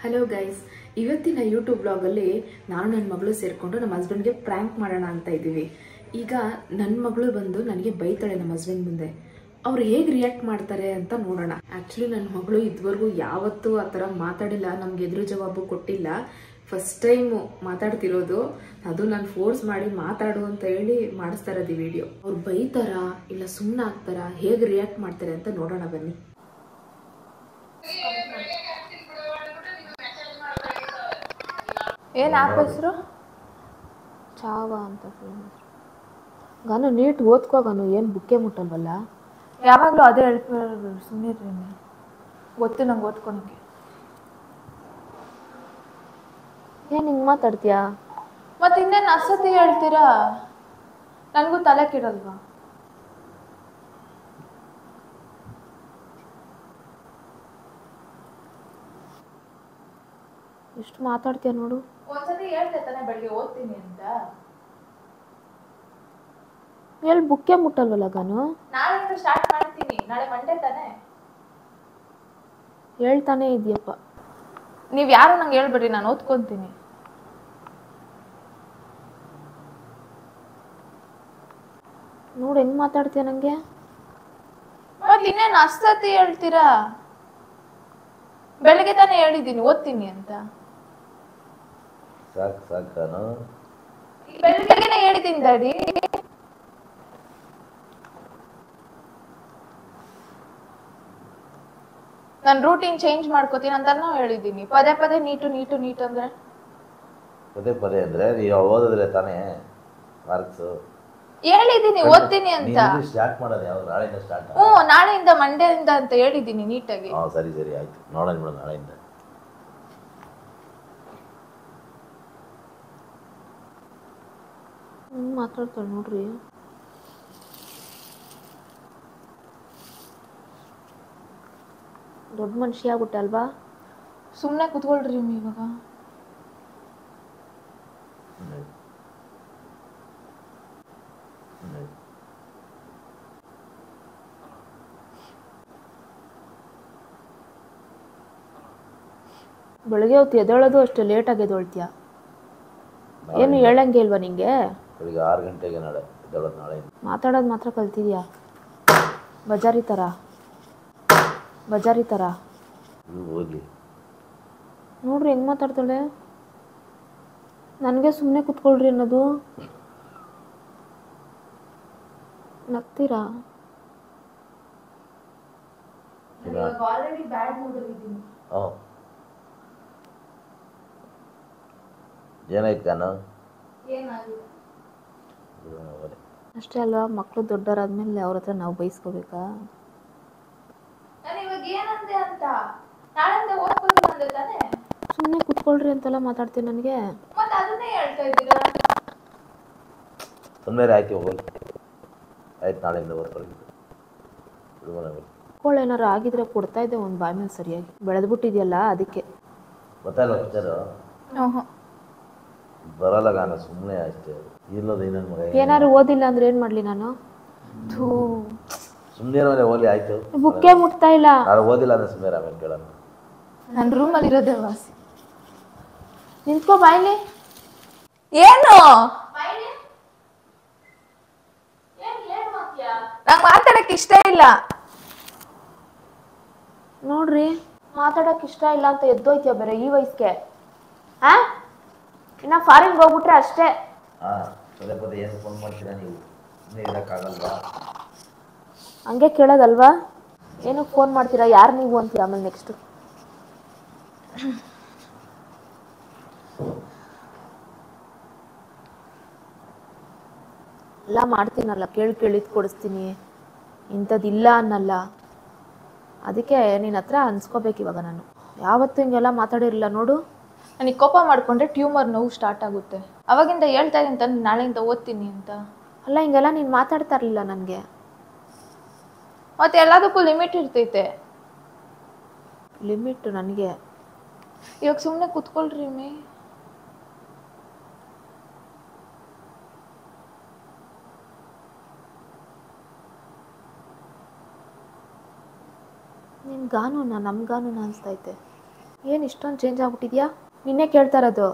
Hello guys, ಇವತ್ತಿನ YouTube ಬ್ಲಾಗಲ್ಲಿ ನಾನು ನನ್ನ ಮಗಳು ಸೇರಿಕೊಂಡು ನಮ್ಮ ಹಸ್ಬೆಂಡ್ಗೆ ಪ್ರ್ಯಾಂಕ್ ಮಾಡೋಣ ಅಂತ ಇದ್ದೀವಿ. ಈಗ ನನ್ನ ಮಗಳು ಬಂದು ನನಗೆ ಬೈತಾಳೆ ನಮ್ಮ ಹಸ್ಬೆಂಡ್ ಮುಂದೆ. ಅವ್ರು ಹೇಗೆ ರಿಯಾಕ್ಟ್ ಮಾಡ್ತಾರೆ ಅಂತ ನೋಡೋಣ. ಆ್ಯಕ್ಚುಲಿ ನನ್ನ ಮಗಳು ಇದುವರೆಗೂ ಯಾವತ್ತೂ ಆ ಥರ ಮಾತಾಡಿಲ್ಲ, ನಮ್ಗೆ ಎದುರು ಜವಾಬು ಕೊಟ್ಟಿಲ್ಲ. ಫಸ್ಟ್ ಟೈಮು ಮಾತಾಡ್ತಿರೋದು. ಅದು ನಾನು ಫೋರ್ಸ್ ಮಾಡಿ ಮಾತಾಡು ಅಂತ ಹೇಳಿ ಮಾಡಿಸ್ತಾ ಇರೋದು ಈ ವಿಡಿಯೋ. ಅವ್ರು ಬೈತಾರಾ ಇಲ್ಲ ಸುಮ್ಮನೆ ಆಗ್ತಾರಾ, ಹೇಗೆ ರಿಯಾಕ್ಟ್ ಮಾಡ್ತಾರೆ ಅಂತ ನೋಡೋಣ ಬನ್ನಿ. ಏನು ಆ್ಯಪ್ ಹೆಸರು? ಚಾವ ಅಂತ ಗಾನು ನೀಟ್ ಓದ್ಕೋ ಗಾನು, ಏನು ಬುಕ್ಕೆ ಮುಟ್ಟಲ್ವಲ್ಲ. ಯಾವಾಗಲೂ ಅದೇ ಹೇಳ್ತಾರೆ, ಸುಮ್ಮನಿರ್ರಿ. ಗೊತ್ತು ನಂಗೆ ಓದ್ಕೊಳಕ್ಕೆ. ಏನು ಹಿಂಗೆ ಮಾತಾಡ್ತೀಯಾ? ಮತ್ತೆ ಇನ್ನೇನು ಅಸತಿ ಹೇಳ್ತೀರಾ? ನನಗೂ ತಲೆ ಕೆಡಲ್ವಾ? ಎಷ್ಟು ಮಾತಾಡ್ತೀಯ ನೋಡು. ಒಂದ್ಸತಿ ಹೇಳ್ತೆ ತಾನೆ ಬೆಳಿಗ್ಗೆ ಓದ್ತೀನಿ ಅಂತ. ಎಲ್ಲಿ ಬುಕ್ಕೆ ಮುಟ್ಟಲ್ವಲ್ಲ ಗಾನು. ನಾಳೆಯಿಂದ ಸ್ಟಾರ್ಟ್ ಮಾಡ್ತೀನಿ, ನಾಳೆ ಮಂಡೇ ತಾನೆ. ಹೇಳ್ತಾನೆ ಇದೆಯಪ್ಪ. ನೀವು ಯಾರು ನಂಗೆ ಹೇಳ್ಬೇಡಿ, ನಾನು ಓದ್ಕೊತೀನಿ. ನೋಡು ಹೆಂಗ್ ಮಾತಾಡ್ತೀಯ ನಂಗೆ. ಮತ್ತೆ ಇನ್ನೇನು ಅಸತಿ ಹೇಳ್ತೀರಾ? ಬೆಳಗ್ಗೆ ತಾನೇ ಹೇಳಿದ್ದೀನಿ ಓದ್ತೀನಿ ಅಂತ. ಸಾಕು ಬೆಳಗ್ಗೆನೆ ಹೇಳಿದ್ದೀನಿ ಡ್ಯಾಡಿ. ನಾನು ರೂಟೀನ್ ಚೇಂಜ್ ಮಾಡ್ಕೋತೀನಿ ಅಂತ ಹೇಳಿದ್ದೀನಿ. ಪದೇ ಪದೇ ನೀಟು ಅಂದ್ರೆ ಪದೇ ಅಂದ್ರೆ ನೀವು ಓದಿದ್ರೆ ತಾನೇ ಮಾರ್ಕ್ಸ್. ಹೇಳಿದ್ದೀನಿ ಓದ್ತೀನಿ ಅಂತ. ಸ್ಟಾರ್ಟ್ ಮಾಡೋದು ಯಾವಾಗ? ನಾಳೆಯಿಂದ ಸ್ಟಾರ್ಟ್? ನಾಳೆಯಿಂದ ಮಂಡೆಯಿಂದ ಅಂತ ಹೇಳಿದ್ದೀನಿ ನೀಟಾಗಿ. ಸರಿ ಆಯ್ತು, ನೋಡೋಣ ಬಿಡು ನಾಳೆಯಿಂದ. ಮಾತಾಡ್ತಾಳೆ ನೋಡ್ರಿ. ದೊಡ್ಡ ಮನುಷ್ಯ ಆಗ್ಬಿಟ್ಟೆ ಅಲ್ವಾ. ಸುಮ್ಮನೆ ಕುತ್ಕೊಳ್ರಿ ಇವಾಗ. ಬೆಳಗ್ಗೆ ಹೊತ್ತು ಎದ್ದೇಳೋದು ಅಷ್ಟು ಲೇಟಾಗಿ ಎದ್ದೇಳ್ತೀಯ. ಏನು ಹೇಳಂಗೆ ಇಲ್ವಾ ನಿಂಗೆ? ಬೆಳಿಗ್ಗೆ 6 ಗಂಟೆಗೆ ನಾಳೆ ಎದ್ದೇಳೋದು. ನಾಳೆ ಮಾತಾಡೋದು ಮಾತ್ರ ಕಲ್ತಿದ್ಯಾ? ಬಜಾರಿ ಥರ ಹೋಗಿ ನೋಡ್ರಿ ಹೆಂಗೆ ಮಾತಾಡ್ತಾಳೆ. ನನಗೆ ಸುಮ್ಮನೆ ಕುತ್ಕೊಳ್ರಿ ಅನ್ನೋದು. ನಗ್ತೀರಾ? ಏನಾಯ್ತು ಕಾನು? ಅಷ್ಟೇ ಅಲ್ವಾ, ಮಕ್ಕಳು ದೊಡ್ಡವರಾದ್ಮೇಲೆ ಅವ್ರ ಹತ್ರ ನಾವು ಬೈಸ್ಕೋಬೇಕಾ? ಸುಮ್ಮನೆ ಕುತ್ಕೊಳ್ರಿ ಅಂತೆಲ್ಲ ಮಾತಾಡ್ತೀನಿ ನನಗೆ. ಸುಮ್ಮನೆ ಆಯ್ತು, ಹೋಗಲಿ ಆಯ್ತು. ನಾಳೆಯಿಂದ ಓದ್ಕೊಳ್ಳಿ. ಏನಾರು ಆಗಿದ್ರೆ ಕೊಡ್ತಾ ಇದ್ದೆ ಒಂದು ಬಾಯಿ ಮೇಲೆ ಸರಿಯಾಗಿ. ಬೆಳೆದ್ಬಿಟ್ಟಿದ್ಯಲ್ಲ ಅದಕ್ಕೆ. ಗೊತ್ತಾಯಿಲ್ಲ ಪಿಕ್ಚರು ಬರಲ್ಲ ಗಾನ, ಸುಮ್ಮನೆ ಅಷ್ಟೇ. ಇಲ್ಲದ ಇನ್ನೊಂದು ಮಗ ಏನಾರು ಓದಿಲ್ಲ ಅಂದ್ರೆ ಏನು ಮಾಡಲಿ ನಾನು? ಸುಮ್ಮನೆ ಓದಿ ಆಯ್ತು. ಬುಕ್ಕೇ ಮುಟ್ತಾ ಇಲ್ಲ. ನಾನು ಓದಿಲ್ಲ ಅಂದ್ರೆ ಸುಮ್ಮನೆ ಆಮೇಲೆ ಕೇಳೋಣ. ನನ್ನ ರೂಮಲ್ಲಿ ಇರೋದೇ ವಾಸಿ. ನಿಂತ್ಕೋ ಬಾಯ್ಲಿ. ಏನು ನಂಗೆ ಮಾತಾಡಕ್ಕೆ ಇಷ್ಟ ಇಲ್ಲ. ನೋಡ್ರಿ, ಮಾತಾಡಕ್ ಇಷ್ಟ ಇಲ್ಲ ಅಂತ ಎದ್ದೋಯ್ತೀಯ ಬೇರೆ ಈ ವಯಸ್ಸಿಗೆ. ಇನ್ನ ಫಾರಿನ್ಗೆ ಹೋಗ್ಬಿಟ್ರೆ ಅಷ್ಟೇ. ಪದೇ ಏನು ಫೋನ್ ಮಾಡ್ತೀರಾ ನೀವು? ಸುಮ್ಮನೆ ಇರೋಕ್ಕಾಗಲ್ವಾ? ಹಂಗೆ ಕೇಳೋದಲ್ವಾ? ಏನಕ್ಕೆ ಫೋನ್ ಮಾಡ್ತೀರಾ, ಯಾರು ನೀವು ಅಂತೀರ ಆಮೇಲೆ ನೆಕ್ಸ್ಟು. ಎಲ್ಲ ಮಾಡ್ತೀನಲ್ಲ, ಕೇಳಿದ್ ಕೊಡಿಸ್ತೀನಿ, ಇಂಥದ್ದಿಲ್ಲ ಅನ್ನಲ್ಲ. ಅದಕ್ಕೆ ನಿನ್ನ ಹತ್ರ ಅನ್ಸ್ಕೋಬೇಕು ಇವಾಗ. ನಾನು ಯಾವತ್ತೂ ಹಿಂಗೆಲ್ಲ ಮಾತಾಡಿರಲಿಲ್ಲ ನೋಡು. ನನಗೆ ಕೋಪ ಮಾಡ್ಕೊಂಡ್ರೆ ಟ್ಯೂಮರ್ ನೋವು ಸ್ಟಾರ್ಟ್ ಆಗುತ್ತೆ. ಅವಾಗಿಂದ ಹೇಳ್ತಾ ಇದ್ದೀನಿ ನಾಳೆಯಿಂದ ಓದ್ತೀನಿ ಅಂತ. ಅಲ್ಲ, ಹಿಂಗೆಲ್ಲ ನೀನು ಮಾತಾಡ್ತಾ ಇರಲಿಲ್ಲ ನನಗೆ. ಮತ್ತೆ ಎಲ್ಲದಕ್ಕೂ ಲಿಮಿಟ್ ಇರ್ತೈತೆ. ಲಿಮಿಟ್ ನನಗೆ. ಇವಾಗ ಸುಮ್ಮನೆ ಕುತ್ಕೊಳ್ರಿ ನಿನ್ ಗಾನೂನ ನಮ್ ಗಾನೂನ ಅನ್ಸ್ತೈತೆ. ಏನು ಇಷ್ಟೊಂದು ಚೇಂಜ್ ಆಗ್ಬಿಟ್ಟಿದ್ಯಾ? ನಿನ್ನೆ ಕೇಳ್ತಾ ಇರೋದು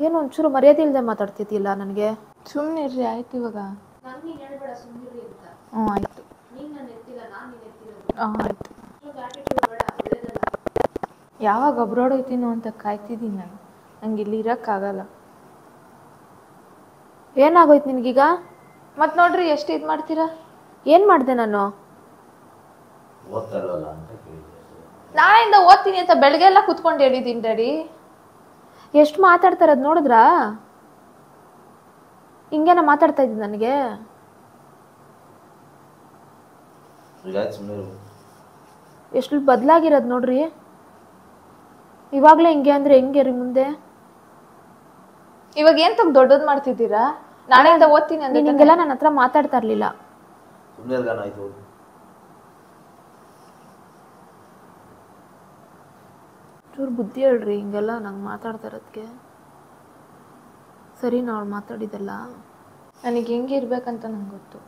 ಏನು ಒಂಚೂರು ಮರ್ಯಾದೆ ಇಲ್ಲದೆ ಮಾತಾಡ್ತಿದ್ದಿಲ್ಲ ನನಗೆ. ಸುಮ್ಮನೆ ಇರ್ರಿ ಆಯ್ತು ಇವಾಗ. ಹ್ಞೂ ಆಯಿತು. ಆಯಿತು. ಯಾವಾಗ ಅಬ್ರೋಡೋಯ್ತೀನೋ ಅಂತ ಕಾಯ್ತಿದ್ದೀನಿ ನಾನು. ನಂಗೆ ಇಲ್ಲಿ ಇರೋಕ್ಕಾಗಲ್ಲ. ಏನಾಗೋಯ್ತು ನಿನಗೀಗ? ಮತ್ತು ನೋಡ್ರಿ ಎಷ್ಟು ಇದು ಮಾಡ್ತೀರಾ. ಏನು ಮಾಡಿದೆ ನಾನು? ಓದ್ತಾಳಲ್ಲ ಅಂತ ಕೇಳಿದೆ. ನಾಳೆಯಿಂದ ಓದ್ತೀನಿ ಅಂತ ಬೆಳಗ್ಗೆ ಎಲ್ಲ ಕುತ್ಕೊಂಡು ಹೇಳಿದ್ದೀನಿ ಡ್ಯಾಡಿ. ಎಷ್ಟು ಮಾತಾಡ್ತಾರದು ನೋಡಿದ್ರಾ? ಹಿಂಗೇನ ಮಾತಾಡ್ತಾ ಇದ್ದೀನಿ ನನಗೆ? ಎಷ್ಟು ಬದಲಾಗಿರೋದು ನೋಡ್ರಿ. ಇವಾಗಲೇ ಹಿಂಗೆ ಅಂದರೆ ಹೆಂಗೆ ರೀ ಮುಂದೆ? ಇವಾಗ ಏನು ತಗ ದೊಡ್ಡದು ಮಾಡ್ತಿದ್ದೀರಾ? ನಾಳೆಯಿಂದ ಓದ್ತೀನಿ ಅಂದ್ರೆ ನಿಂಗೆಲ್ಲ ನನ್ನ ಹತ್ರ ಮಾತಾಡ್ತಾ ಇರಲಿಲ್ಲ. ಚೂರು ಬುದ್ಧಿ ಹೇಳ್ರಿ, ಹಿಂಗೆಲ್ಲ ನಂಗೆ ಮಾತಾಡ್ತಾ ಇರೋದಕ್ಕೆ. ಸರಿ ನಾವು ಮಾತಾಡಿದಲ್ಲ, ನನಗೆ ಹೆಂಗೆ ಇರ್ಬೇಕಂತ ನಂಗೆ ಗೊತ್ತು.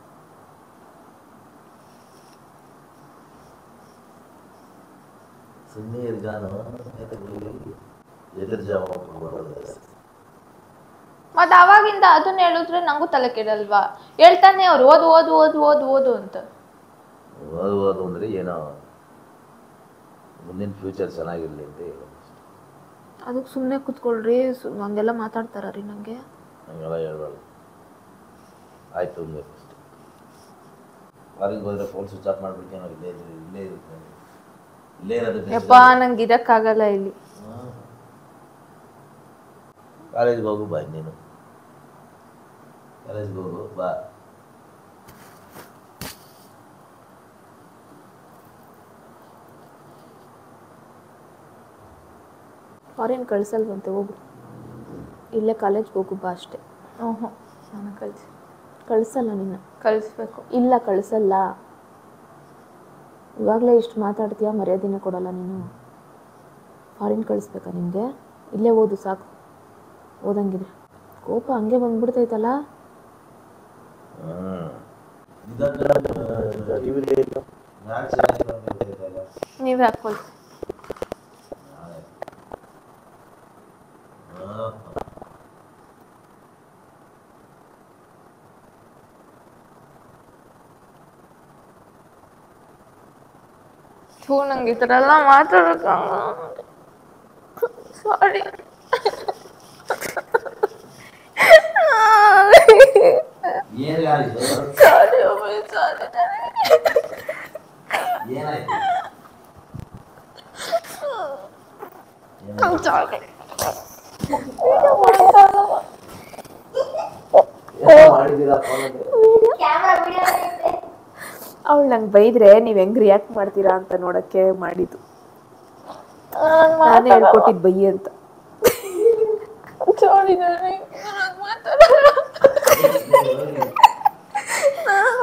ಮತ್ತೆ ಅವಾಗಿಂದ ಅದನ್ನ ಹೇಳಿದ್ರೆ ನಂಗೂ ತಲೆ ಕೆಡಲ್ವಾ? ಹೇಳ್ತಾನೆ ಅವ್ರು ಓದು ಓದು ಓದು ಓದು ಓದು ಅಂತ. ಓದು ಅಂದ್ರೆ ಏನೋ ಮುಂದಿನ ಫ್ಯೂಚರ್ ಚೆನ್ನಾಗಿರಲಿ ಅಂತ ಹೇಳೋದು. ಅದಕ್ಕೆ ಸುಮ್ಮನೆ ಕೂತ್ಕೊಳ್ರಿ. ಹಂಗೆಲ್ಲ ಮಾತಾಡ್ತಾರ ರೀ ನನಗೆ. ಹಂಗೆಲ್ಲ ಹೇಳ್ಬಾರ್ದು. ಆಯ್ತು ಅನ್ಬೇಕು ಅಷ್ಟೇ. ಹೊರಗೆ ಹೋದ್ರೆ ಫೋನ್ ಸ್ವಿಚ್ ಆಫ್ ಮಾಡ್ಬಿಟ್ಟು ನಾವು ಇಲ್ಲೇ ಇರುತ್ತೆ. ಇಲ್ಲೇ ಇರೋದು ಯಪ್ಪ ನಂಗೆ ಇರೋಕ್ಕಾಗಲ್ಲ ಇಲ್ಲಿ. ಕಾಲೇಜ್ಗೆ ಹೋಗು ಬಾ. ನೀನು ಕಾಲೇಜ್ಗೆ ಹೋಗು ಬಾ. ಫಾರಿನ್ ಕಳ್ಸಲ್ವಂತೆ, ಹೋಗು. ಇಲ್ಲೇ ಕಾಲೇಜ್ಗೆ ಹೋಗು ಬಾ ಅಷ್ಟೇ. ಹ್ಞೂ ನಾನು ಕಳಿಸಲ್ಲ ನಿನ್ನ. ಕಳಿಸ್ಬೇಕು. ಇಲ್ಲ ಕಳಿಸಲ್ಲ. ಇವಾಗಲೇ ಇಷ್ಟು ಮಾತಾಡ್ತೀಯಾ, ಮರ್ಯಾದೆನೇ ಕೊಡಲ್ಲ ನೀನು. ಫಾರಿನ್ ಕಳಿಸ್ಬೇಕಾ ನಿಮಗೆ? ಇಲ್ಲೇ ಓದು ಸಾಕು. ಓದಂಗಿದ್ರೆ ಕೋಪ ಹಂಗೆ ಬಂದ್ಬಿಡ್ತೈತಲ್ಲ. ನೀವೇ ಹಾಕೊಳ್ಳಿ. ನಂಗೆ ಈ ಥರ ಎಲ್ಲ ಮಾತಾಡೋಕ್ಕ ಸಾರಿ. ಅವಳು ನಂಗೆ ಬೈದ್ರೆ ನೀವು ಹೆಂಗ್ ರಿಯಾಕ್ಟ್ ಮಾಡ್ತೀರಾ ಅಂತ ನೋಡಕ್ಕೆ ಮಾಡಿದ್ದು. ನಾನೇ ಹೇಳ್ಕೊಟ್ಟಿದ್ದು ಬೈ ಅಂತ.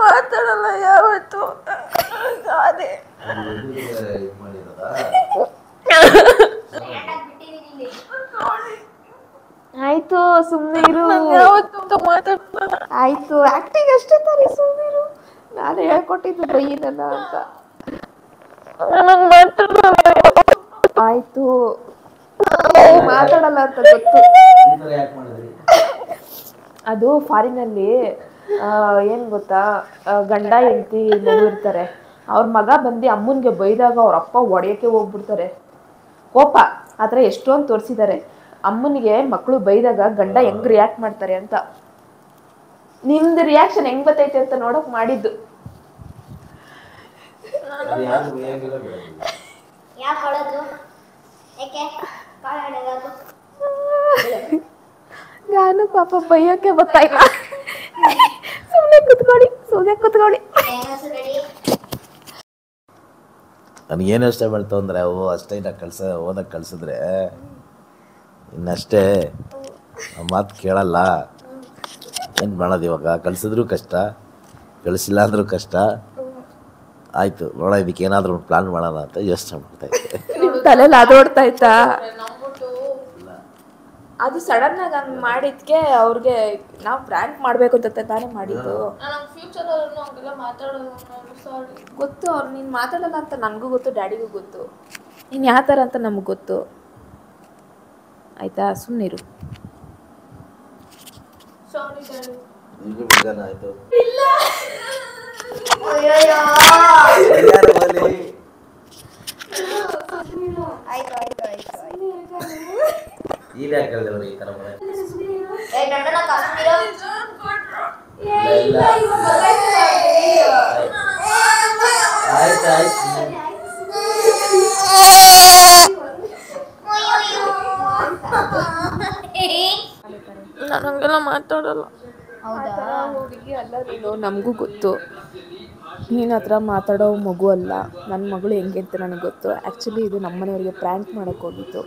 ಮಾತಾಡಲ್ಲ ಯಾವತ್ತು. ಆಯ್ತು ಸುಮ್ಮನೆ ಇರು. ಆಯ್ತು ಆಕ್ಟಿಂಗ್ ಅಷ್ಟೇ ತಾನೇ, ಸುಮ್ಮನೆ ಇರು. ನಾನು ಹೇಳ್ಕೊಟ್ಟಿದ್ದು ಬೈನಲ್ಲ ಅಂತ. ಆಯ್ತು ಮಾತಾಡಲ್ಲ ಅಂತ ಗೊತ್ತು. ಅದು ಫಾರಿನಲ್ಲಿ ಏನು ಗೊತ್ತಾ, ಗಂಡ ಹೆಂಡತಿ ಮಗು ಇರ್ತಾರೆ. ಅವ್ರ ಮಗ ಬಂದು ಅಮ್ಮನಿಗೆ ಬೈದಾಗ ಅವ್ರ ಅಪ್ಪ ಹೊಡೆಯೋಕ್ಕೆ ಹೋಗ್ಬಿಡ್ತಾರೆ. ಕೋಪ ಆ ಥರ ಎಷ್ಟೊಂದು ತೋರಿಸಿದ್ದಾರೆ. ಅಮ್ಮನಿಗೆ ಮಕ್ಕಳು ಬೈದಾಗ ಗಂಡ ಹೆಂಗ್ ರಿಯಾಕ್ಟ್ ಮಾಡ್ತಾರೆ ಅಂತ. ನಿಮ್ದು ರಿಯಾಕ್ಷನ್ ಹೆಂಗ್ ಬರ್ತೈತೆ ಅಂತ ನೋಡಕ್ ಮಾಡಿದ್ದು. ನಾನು ಪಾಪ ಬೈಯೋಕೆ ಗೊತ್ತಾಯ್ತ. ಸುಮ್ಮನೆ ಕುತ್ಕೊಳ್ಳಿ. ನನಗೇನು ಇಷ್ಟ ಮಾಡ್ತು ಅಂದರೆ ಅವು ಅಷ್ಟೇ ಓದಕ್ಕೆ ಕಳ್ಸಿದ್ರೆ ಇನ್ನಷ್ಟೇ ಮಾತು ಕೇಳಲ್ಲ. ಏನು ಮಾಡೋದು ಇವಾಗ? ಕಳಿಸಿದ್ರು ಕಷ್ಟ, ಕಳಿಸಿಲ್ಲ ಅಂದರೂ ಕಷ್ಟ. ಆಯಿತು ನೋಡ, ಇದಕ್ಕೆ ಏನಾದರೂ ಒಂದು ಪ್ಲಾನ್ ಮಾಡೋಣ ಅಂತ ಯೋಚನೆ ಮಾಡ್ತಾಯಿದ್ದೆ. ತಲೆಯಲ್ಲಿ ಅದೋಡ್ತಾ ಇತ್ತಾ? ಅದು ಸಡನ್ ಆಗಿ ಹಂಗೆ ಮಾಡಿದ್ಕೆ ಅವ್ರಿಗೆ ನಾವು ಪ್ರ್ಯಾಂಕ್ ಮಾಡಬೇಕು ಅಂತ ತಾನೇ ಮಾಡಿದ್ದು. ಗೊತ್ತು ಅವ್ರು ನೀನು ಮಾತಾಡಲ್ಲ ಅಂತ ನನಗೂ ಗೊತ್ತು, ಡ್ಯಾಡಿಗೂ ಗೊತ್ತು. ನೀನು ಯಾವ ಥರ ಅಂತ ನಮ್ಗೆ ಗೊತ್ತು. ಆಯಿತಾ, ಸುಮ್ಮನಿರು. ನಿಮ್ಗೂ ಬೇಜಾರ ಆಯ್ತು. ಯಾಕೆ ಹೇಳಿದ್ರು ಈ ಥರ ಮನೆ? ಆಯ್ತು ನಾನು ಹಂಗೆಲ್ಲ ಮಾತಾಡಲ್ಲ. ಹುಡುಗಿ ಅಲ್ಲ ನೀನು, ನಮಗೂ ಗೊತ್ತು ನೀನು ಆ ಥರ ಮಾತಾಡೋ ಮಗು ಅಲ್ಲ. ನನ್ನ ಮಗಳು ಹೆಂಗೆ ಅಂತ ನನಗೆ ಗೊತ್ತು. ಆ್ಯಕ್ಚುಲಿ ಇದು ನಮ್ಮ ಮನೆಯವ್ರಿಗೆ ಪ್ರ್ಯಾಂಕ್ ಮಾಡೋಕ್ಕೆ ಹೋಗಿತ್ತು.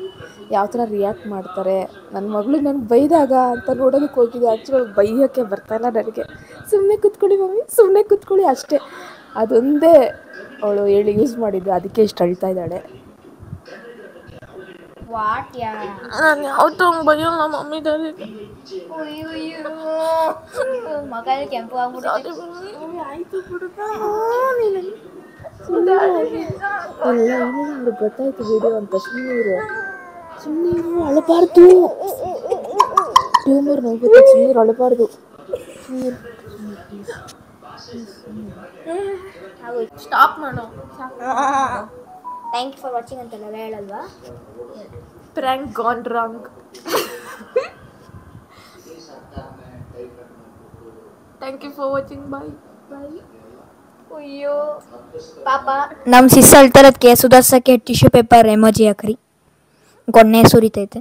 ಯಾವ ಥರ ರಿಯಾಕ್ಟ್ ಮಾಡ್ತಾರೆ ನನ್ನ ಮಗಳು ನನಗೆ ಬೈದಾಗ ಅಂತ ನೋಡೋದಕ್ಕೆ ಹೋಗಿದ್ದೆ. ಆ್ಯಕ್ಚುಲಿ ಬೈಯೋಕ್ಕೆ ಬರ್ತಾಯಿಲ್ಲ ನನಗೆ. ಸುಮ್ಮನೆ ಕೂತ್ಕೊಳ್ಳಿ ಮಮ್ಮಿ, ಸುಮ್ಮನೆ ಕೂತ್ಕೊಳ್ಳಿ ಅಷ್ಟೇ, ಅದೊಂದೇ ಅವಳು ಹೇಳಿ ಯೂಸ್ ಮಾಡಿದ್ದು. ಅದಕ್ಕೆ ಇಷ್ಟು ಅಳ್ತಾ ಇದ್ದಾಳೆ. ನಾನು ಯಾವತ್ತೂ ಹಂಗೆ ಬೈಯಲ್ಲ ಮಮ್ಮಿ ದಾರಿಗೆ. ಮಗಲ್ಲಿ ಕೆಂಪು ಆಗ್ಬಿಟ್ಟು ಆಯಿತು ಬಿಡುತ್ತ. ಎಲ್ಲ ಅವ್ರಿಗೆ ಗೊತ್ತಾಯ್ತು ವಿಡಿಯೋ ಅಂತ. ಸುಮ್ಮನೆ ಅಳಬಾರ್ದು, ಟ್ಯೂಮರ್ ನೋವು ಸುಮ್ಮನೆ ಅಳಬಾರ್ದು. ಸ್ಟಾಪ್ ಮಾಡು. ಥ್ಯಾಂಕ್ ಯು ಫಾರ್ ವಾಚಿಂಗ್ ಅಂತೆಲ್ಲ ಹೇಳಲ್ವಾ? Prank gone wrong. Thank you for watching. Bye. ಅಯ್ಯೋ ಪಾಪ ನಮ್ಮ ಸಿಸ್ ಅಳ್ತಾರದಕ್ಕೆ ಸುಧಾರ್ಸಕ್ಕೆ ಟಿಶ್ಯೂ ಪೇಪರ್ ಎಮೋಜಿ ಹಾಕ್ರಿ. ಗೊನ್ನೆ ಸುರಿತೈತೆ.